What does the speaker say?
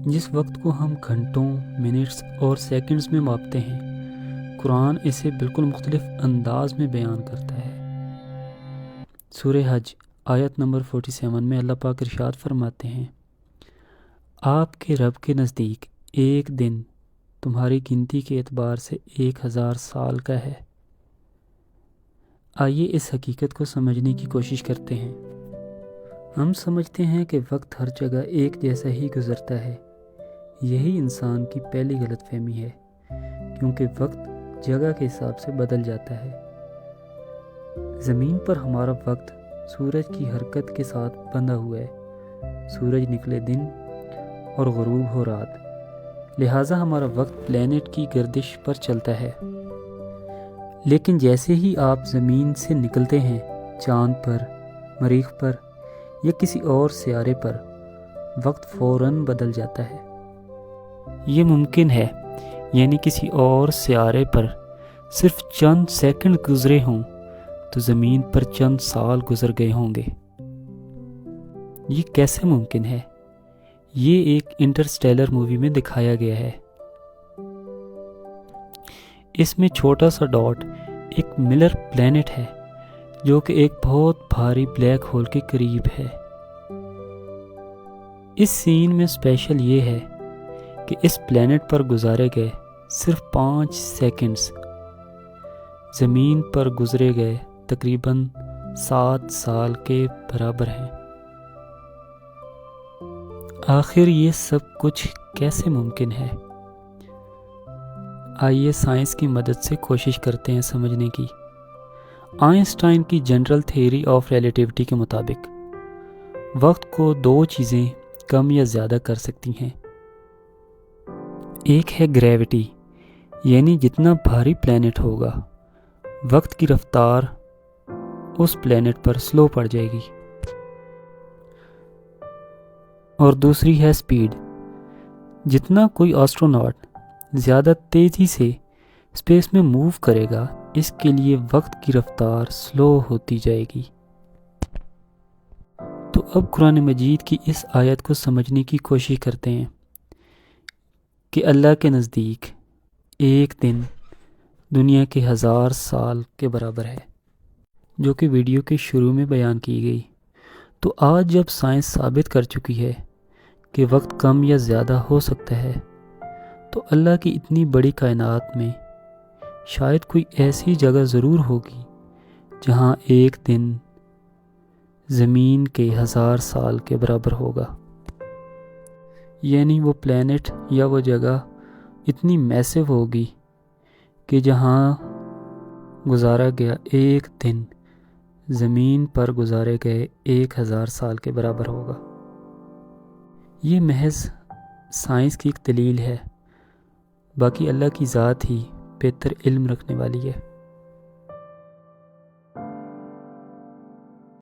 جس وقت کو ہم گھنٹوں، منٹس اور سیکنڈز میں ماپتے ہیں، قرآن اسے بالکل مختلف انداز میں بیان کرتا ہے۔ سورہ حج آیت نمبر 47 میں اللہ پاک ارشاد فرماتے ہیں، آپ کے رب کے نزدیک ایک دن تمہاری گنتی کے اعتبار سے 1000 سال کا ہے۔ آئیے اس حقیقت کو سمجھنے کی کوشش کرتے ہیں۔ ہم سمجھتے ہیں کہ وقت ہر جگہ ایک جیسا ہی گزرتا ہے۔ یہی انسان کی پہلی غلط فہمی ہے، کیونکہ وقت جگہ کے حساب سے بدل جاتا ہے۔ زمین پر ہمارا وقت سورج کی حرکت کے ساتھ بندھا ہوا ہے۔ سورج نکلے دن اور غروب ہو رات، لہٰذا ہمارا وقت پلینٹ کی گردش پر چلتا ہے۔ لیکن جیسے ہی آپ زمین سے نکلتے ہیں، چاند پر، مریخ پر یا کسی اور سیارے پر، وقت فوراً بدل جاتا ہے۔ یہ ممکن ہے، یعنی کسی اور سیارے پر صرف چند سیکنڈ گزرے ہوں تو زمین پر چند سال گزر گئے ہوں گے۔ یہ کیسے ممکن ہے؟ یہ ایک انٹرسٹیلر مووی میں دکھایا گیا ہے۔ اس میں چھوٹا سا ڈاٹ ایک ملر پلینٹ ہے جو کہ ایک بہت بھاری بلیک ہول کے قریب ہے۔ اس سین میں اسپیشل یہ ہے کہ اس پلینٹ پر گزارے گئے صرف 5 سیکنڈز زمین پر گزرے گئے تقریباً 7 سال کے برابر ہیں۔ آخر یہ سب کچھ کیسے ممکن ہے؟ آئیے سائنس کی مدد سے کوشش کرتے ہیں سمجھنے کی۔ آئنسٹائن کی جنرل تھیوری آف ریلیٹیوٹی کے مطابق وقت کو 2 چیزیں کم یا زیادہ کر سکتی ہیں۔ ایک ہے گریوٹی، یعنی جتنا بھاری پلینٹ ہوگا، وقت کی رفتار اس پلینٹ پر سلو پڑ جائے گی۔ اور دوسری ہے سپیڈ، جتنا کوئی ایسٹروناٹ زیادہ تیزی سے اسپیس میں موو کرے گا، اس کے لیے وقت کی رفتار سلو ہوتی جائے گی۔ تو اب قرآن مجید کی اس آیت کو سمجھنے کی کوشش کرتے ہیں کہ اللہ کے نزدیک ایک دن دنیا کے 1000 سال کے برابر ہے، جو کہ ویڈیو کے شروع میں بیان کی گئی۔ تو آج جب سائنس ثابت کر چکی ہے کہ وقت کم یا زیادہ ہو سکتا ہے، تو اللہ کی اتنی بڑی کائنات میں شاید کوئی ایسی جگہ ضرور ہوگی جہاں ایک دن زمین کے 1000 سال کے برابر ہوگا۔ یعنی وہ پلینٹ یا وہ جگہ اتنی میسو ہوگی کہ جہاں گزارا گیا ایک دن زمین پر گزارے گئے 1000 سال کے برابر ہوگا۔ یہ محض سائنس کی ایک دلیل ہے، باقی اللہ کی ذات ہی بہتر علم رکھنے والی ہے۔